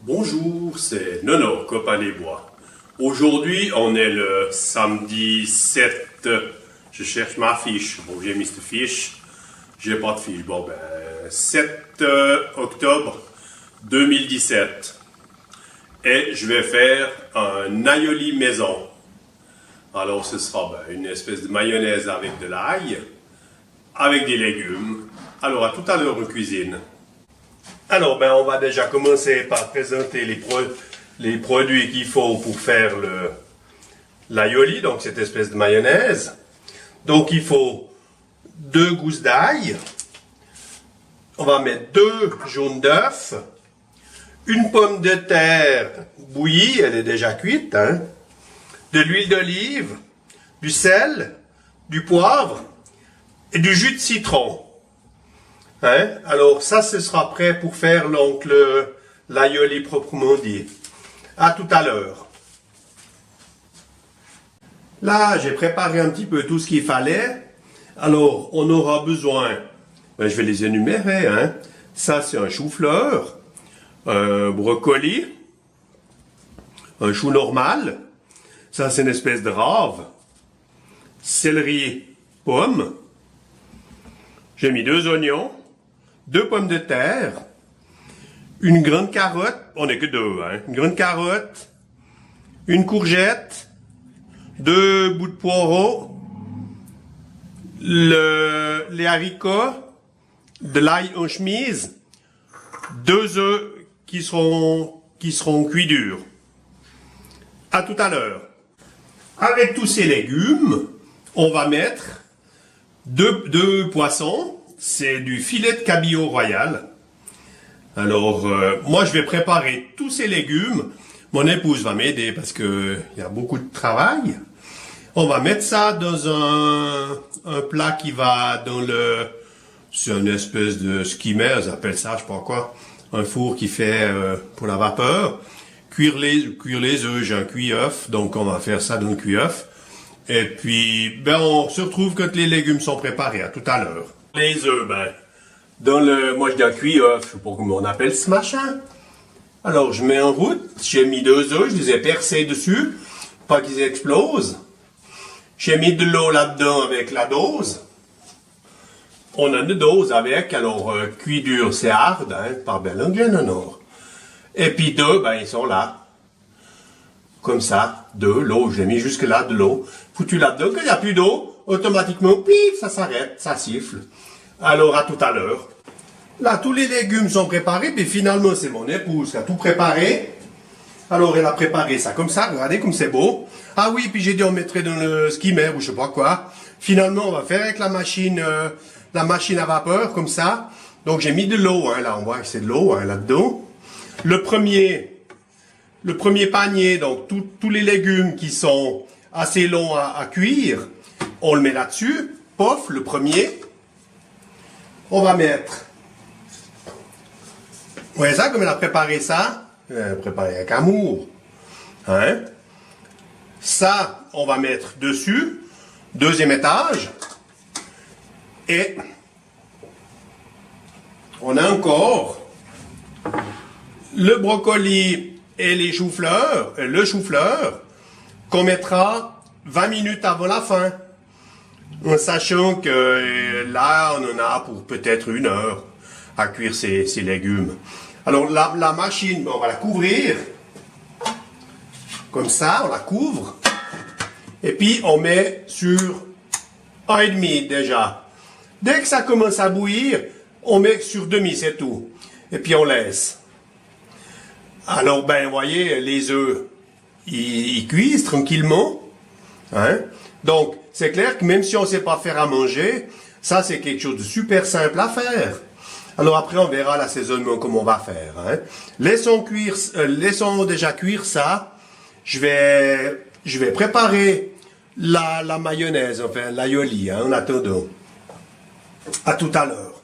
Bonjour, c'est Nono, copain des bois. Aujourd'hui, on est le samedi 7. Je cherche ma fiche. Bon, j'ai mis cette fiche. J'ai pas de fiche. Bon, 7 octobre 2017. Et je vais faire un aioli maison. Alors, ce sera une espèce de mayonnaise avec de l'ail, avec des légumes. Alors, à tout à l'heure en cuisine. Alors, on va déjà commencer par présenter les produits qu'il faut pour faire l'aioli, donc cette espèce de mayonnaise. Donc, il faut 2 gousses d'ail. On va mettre 2 jaunes d'œufs. Une pomme de terre bouillie, elle est déjà cuite. De l'huile d'olive, du sel, du poivre et du jus de citron. Alors ça, ce sera prêt pour faire l'aioli proprement dit. À tout à l'heure. Là, j'ai préparé un petit peu tout ce qu'il fallait. Alors, on aura besoin, je vais les énumérer. Ça, c'est un chou-fleur, un brocoli, un chou normal. Ça, c'est une espèce de rave. Céleri, pomme. J'ai mis 2 oignons. 2 pommes de terre, une grande carotte, on n'est que 2, une grande carotte, une courgette, 2 bouts de poireaux, les haricots, de l'ail en chemise, 2 œufs qui seront cuits durs. À tout à l'heure. Avec tous ces légumes, on va mettre 2 poissons. C'est du filet de cabillaud royal. Alors, moi, je vais préparer tous ces légumes. Mon épouse va m'aider parce que il y a beaucoup de travail. On va mettre ça dans un plat qui va dans c'est une espèce de skimmer, ils appellent ça, je sais pas quoi. Un four qui fait pour la vapeur. Cuire les œufs, j'ai un cuit-œuf, donc on va faire ça dans le cuit-œuf. Et puis, on se retrouve quand les légumes sont préparés. À tout à l'heure. Les œufs, moi je dis un cuit-œuf, je sais pas comment on appelle ce machin. Alors je mets en route, j'ai mis 2 œufs, je les ai percés dessus, pas qu'ils explosent. J'ai mis de l'eau là-dedans avec la dose. On a une dose avec, alors cuit dur c'est hard, par bel anglais non. Et puis 2, ils sont là. Comme ça, de l'eau, je l'ai mis jusque là de l'eau. Foutu là-dedans, quand il n'y a plus d'eau, automatiquement, pif, ça s'arrête, ça siffle. Alors, à tout à l'heure. Là, tous les légumes sont préparés, mais finalement, c'est mon épouse qui a tout préparé. Alors, elle a préparé ça comme ça, regardez comme c'est beau. Ah oui, puis j'ai dit on mettrait dans le skimmer ou je sais pas quoi. Finalement, on va faire avec la machine à vapeur, comme ça. Donc, j'ai mis de l'eau, là, on voit que c'est de l'eau, là-dedans. Le premier panier, donc tous les légumes qui sont assez longs à cuire, on le met là-dessus. Pof, le premier. On va mettre... Vous voyez ça, comme elle a préparé ça? Préparé avec amour. Ça, on va mettre dessus. 2e étage. Et on a encore le brocoli et les choux-fleurs, le chou-fleur, qu'on mettra 20 minutes avant la fin. En sachant que là, on en a pour peut-être 1 heure à cuire ces légumes. Alors, la machine, on va la couvrir. Comme ça, on la couvre. Et puis, on met sur 1,5 déjà. Dès que ça commence à bouillir, on met sur demi, c'est tout. Et puis, on laisse. Alors, vous voyez, les œufs, ils cuisent tranquillement. Donc, c'est clair que même si on ne sait pas faire à manger, ça, c'est quelque chose de super simple à faire. Alors après, on verra l'assaisonnement comment on va faire. Laissons déjà cuire ça. Je vais préparer la mayonnaise, enfin l'aioli, en attendant. À tout à l'heure.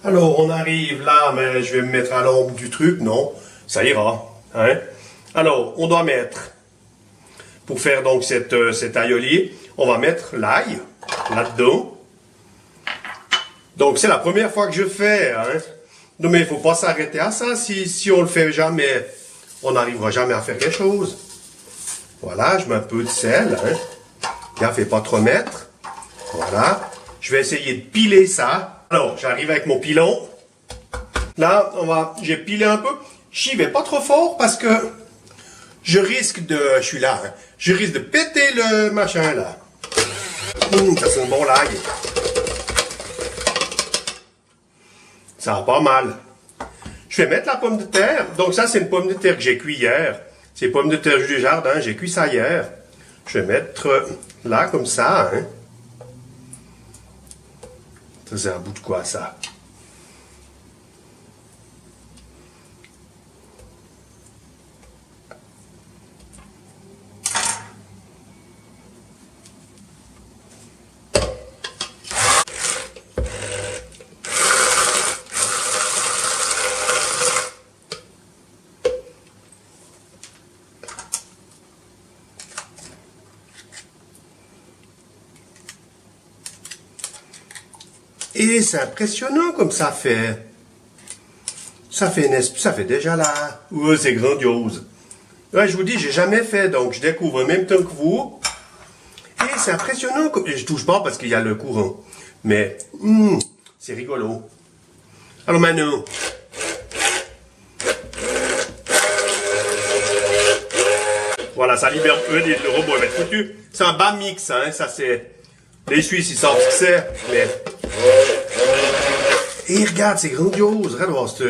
Alors, on arrive là, mais je vais me mettre à l'ombre du truc. Non, ça ira. Alors, on doit mettre... Pour faire donc cet aioli, on va mettre l'ail là-dedans. Donc c'est la première fois que je fais Non mais il faut pas s'arrêter à ça. Si on le fait jamais, on n'arrivera jamais à faire quelque chose. Voilà, je mets un peu de sel. Hein. Là, fais pas trop mettre. Voilà. Je vais essayer de piler ça. Alors, j'arrive avec mon pilon. Là, j'ai pilé un peu. J'y vais pas trop fort parce que je risque de... Je suis là. Hein, je risque de péter le machin là. Ça sent bon l'ail. Ça va pas mal. Je vais mettre la pomme de terre. Donc ça, c'est une pomme de terre que j'ai cuit hier. C'est pomme de terre du jardin. J'ai cuit ça hier. Je vais mettre là comme ça. Hein. Ça, c'est un bout de quoi ça? Et c'est impressionnant comme ça fait. Ça fait déjà là. Ouais, c'est grandiose. Ouais, je vous dis, j'ai jamais fait, donc je découvre en même temps que vous. Et c'est impressionnant. Je touche pas parce qu'il y a le courant. Mais, c'est rigolo. Alors maintenant. Voilà, ça libère le robot va être foutu. C'est un bas mix, hein, ça c'est... Les Suisses, ils savent ce que c'est, mais... Et regarde, c'est grandiose. Regarde voir ça.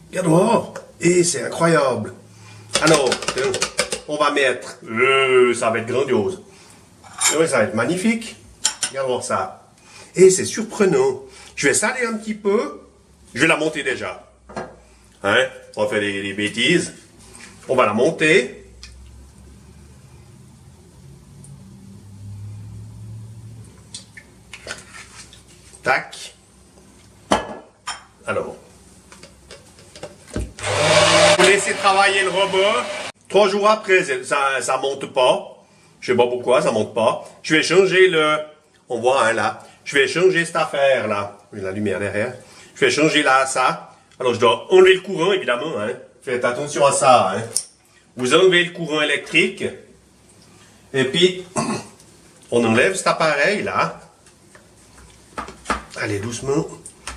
Regarde voir. Et c'est incroyable. Alors, on va mettre... ça va être grandiose. Oui, ça va être magnifique. Regarde voir ça. Et c'est surprenant. Je vais saler un petit peu. Je vais la monter déjà. Hein? On va faire des bêtises. On va la monter. Tac. Alors. Vous laissez travailler le robot. 3 jours après, ça monte pas. Je sais pas pourquoi, ça monte pas. Je vais changer le... On voit, hein, là. Je vais changer cette affaire, là. J'ai la lumière derrière. Je vais changer là, ça. Alors, je dois enlever le courant, évidemment, hein. Faites attention à ça, hein. Vous enlevez le courant électrique. Et puis, on enlève cet appareil, là. Allez, doucement.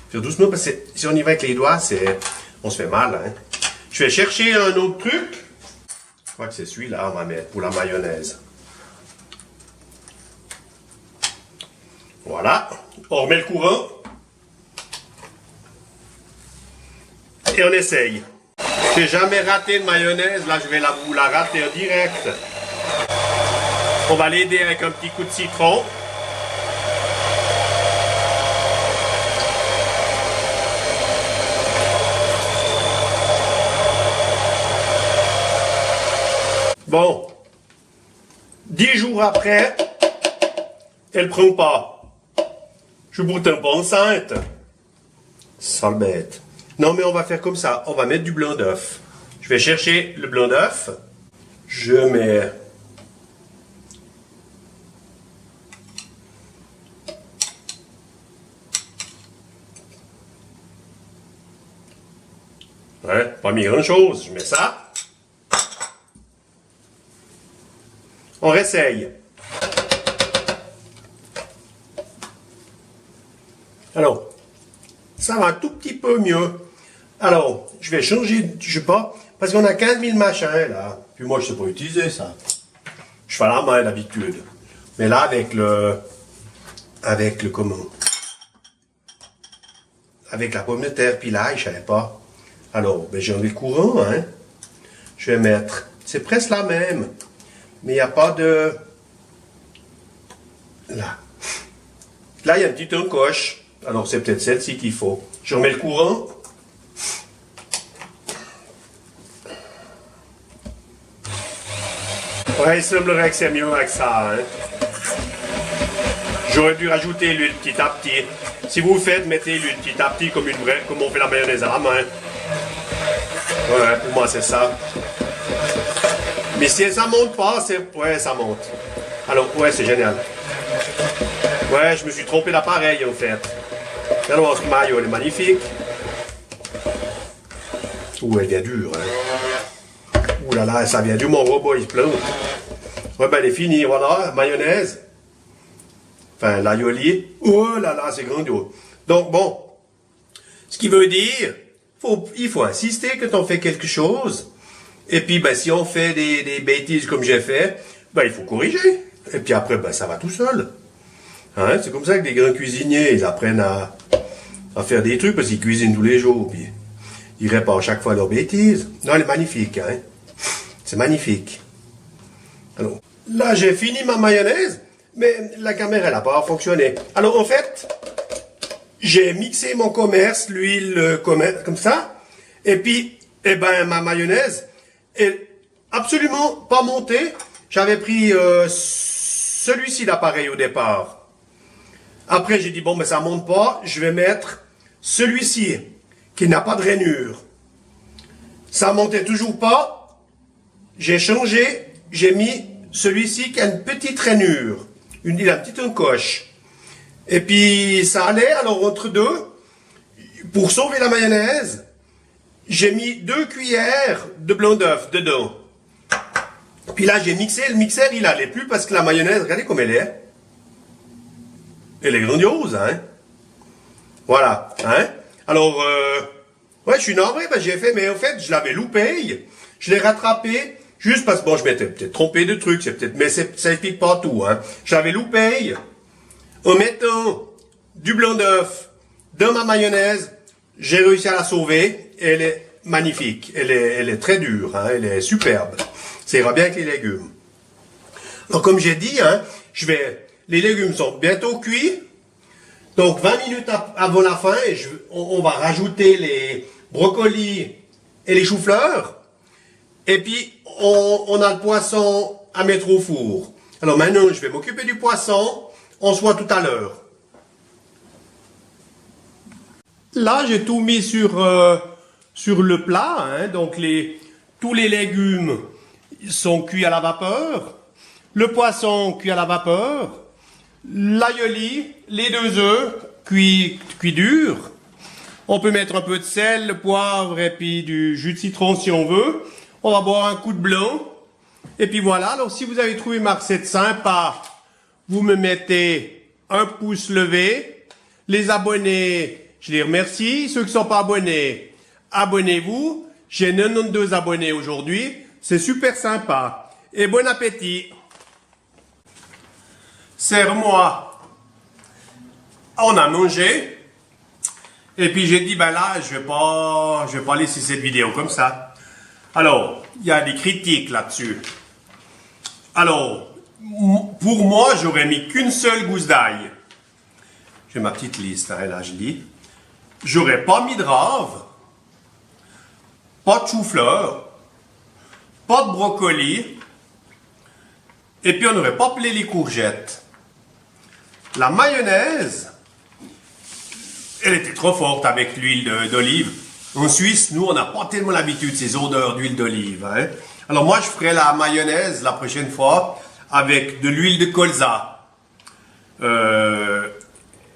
Faire doucement, parce que si on y va avec les doigts, on se fait mal, hein. Je vais chercher un autre truc. Je crois que c'est celui-là, on va mettre pour la mayonnaise. Voilà. On remet le courant. Et on essaye. J'ai jamais raté de mayonnaise. Là, je vais vous la rater en direct. On va l'aider avec un petit coup de citron. Bon, 10 jours après, elle prend pas. Je suis pourtant pas enceinte. Sale bête. Non, mais on va faire comme ça. On va mettre du blanc d'œuf. Je vais chercher le blanc d'œuf. Je mets... Ouais, pas mis grand chose. Je mets ça. On réessaye. Alors, ça va un tout petit peu mieux. Alors, je vais changer, je sais pas, parce qu'on a 15 000 machins là. Puis moi, je sais pas utiliser ça. Je fais à la main d'habitude. Mais là, avec le comment? Avec la pomme de terre, puis l'ail, je savais pas. Alors, ben, j'ai enlevé le courant, hein. Je vais mettre, c'est presque la même. Mais il n'y a pas de... Là. Là, il y a une petite encoche. Alors, c'est peut-être celle-ci qu'il faut. Je remets le courant. Ouais, il semblerait que c'est mieux avec ça. Hein. J'aurais dû rajouter l'huile petit à petit. Si vous faites, mettez l'huile petit à petit comme on fait la mayonnaise à la main. Ouais, pour moi, c'est ça. Mais si ça monte pas, ouais, ça monte. Alors, ouais, c'est génial. Ouais, je me suis trompé d'appareil, en fait. Alors, ce maillot, elle est magnifique. Ouh, elle vient dure, hein. Ouh là là, ça vient dur, mon robot, il se plante. Ouais, ben, elle est finie, voilà, mayonnaise. Enfin, l'aïoli. Oh là là, c'est grandiose. Donc, bon. Ce qui veut dire, il faut insister quand on fait quelque chose. Et puis, ben, si on fait des bêtises comme j'ai fait, ben, il faut corriger. Et puis après, ben, ça va tout seul. Hein? C'est comme ça que les grands cuisiniers, ils apprennent à faire des trucs parce qu'ils cuisinent tous les jours. Puis ils réparent chaque fois leurs bêtises. Non, elle est magnifique. Hein? C'est magnifique. Alors, là, j'ai fini ma mayonnaise, mais la caméra, elle n'a pas fonctionné. Alors, en fait, j'ai mixé mon commerce, l'huile comme ça. Et puis, eh ben, ma mayonnaise est absolument pas montée. J'avais pris celui-ci d'appareil au départ. Après, j'ai dit, bon, mais ça monte pas. Je vais mettre celui-ci, qui n'a pas de rainure. Ça montait toujours pas. J'ai changé. J'ai mis celui-ci qui a une petite rainure. Il a une petite encoche. Et puis, ça allait. Alors, entre deux, pour sauver la mayonnaise, j'ai mis 2 cuillères de blanc d'œuf dedans. Puis là, j'ai mixé. Le mixeur, il allait plus parce que la mayonnaise, regardez comme elle est. Elle est grandiose, hein. Voilà, hein. Alors, ouais, je suis navré, ben, j'ai fait, mais en fait, je l'avais loupé. Je l'ai rattrapé, juste parce que, bon, je m'étais peut-être trompé de trucs, mais ça explique pas tout, hein. Je l'avais loupé en mettant du blanc d'œuf dans ma mayonnaise. J'ai réussi à la sauver. Elle est magnifique. Elle est très dure, hein. Elle est superbe. Ça ira bien avec les légumes. Alors, comme j'ai dit, hein, les légumes sont bientôt cuits. Donc, 20 minutes avant la fin, on va rajouter les brocolis et les choux-fleurs. Et puis, on a le poisson à mettre au four. Alors maintenant, je vais m'occuper du poisson. On se voit tout à l'heure. Là, j'ai tout mis sur le plat. Hein, donc, tous les légumes sont cuits à la vapeur. Le poisson cuit à la vapeur. L'aïoli, les 2 œufs cuits dur. On peut mettre un peu de sel, le poivre et puis du jus de citron si on veut. On va boire un coup de blanc. Et puis voilà. Alors si vous avez trouvé ma recette sympa, vous me mettez un pouce levé. Les abonnés, je les remercie. Ceux qui ne sont pas abonnés, abonnez-vous. J'ai 92 abonnés aujourd'hui. C'est super sympa. Et bon appétit. Serre-moi. On a mangé. Et puis j'ai dit, ben là, je vais pas laisser cette vidéo comme ça. Alors, il y a des critiques là-dessus. Alors, pour moi, j'aurais mis qu'une seule gousse d'ail. J'ai ma petite liste, hein, là je lis. J'aurais pas mis de rave, pas de chou-fleur, pas de brocoli, et puis on n'aurait pas pelé les courgettes. La mayonnaise, elle était trop forte avec l'huile d'olive. En Suisse, nous, on n'a pas tellement l'habitude de ces odeurs d'huile d'olive. Hein. Alors moi, je ferai la mayonnaise la prochaine fois avec de l'huile de colza.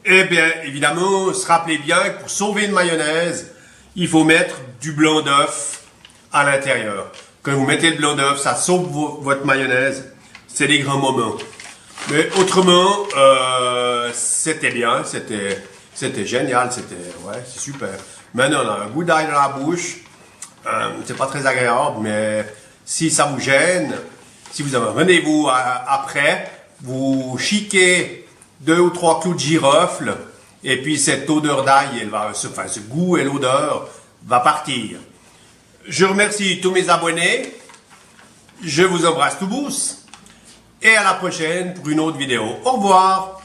Et bien, évidemment, se rappelez bien que pour sauver une mayonnaise, il faut mettre du blanc d'œuf à l'intérieur. Quand vous mettez le blanc d'œuf, ça sauve votre mayonnaise. C'est des grands moments. Mais autrement, c'était bien, c'était génial, ouais, c'est super. Maintenant, on a un goût d'ail dans la bouche. C'est pas très agréable, mais si ça vous gêne, si vous avez un rendez-vous après, vous chiquez 2 ou 3 clous de girofle, et puis cette odeur d'ail, ce goût et l'odeur va partir. Je remercie tous mes abonnés. Je vous embrasse tout bousse. Et à la prochaine pour une autre vidéo. Au revoir.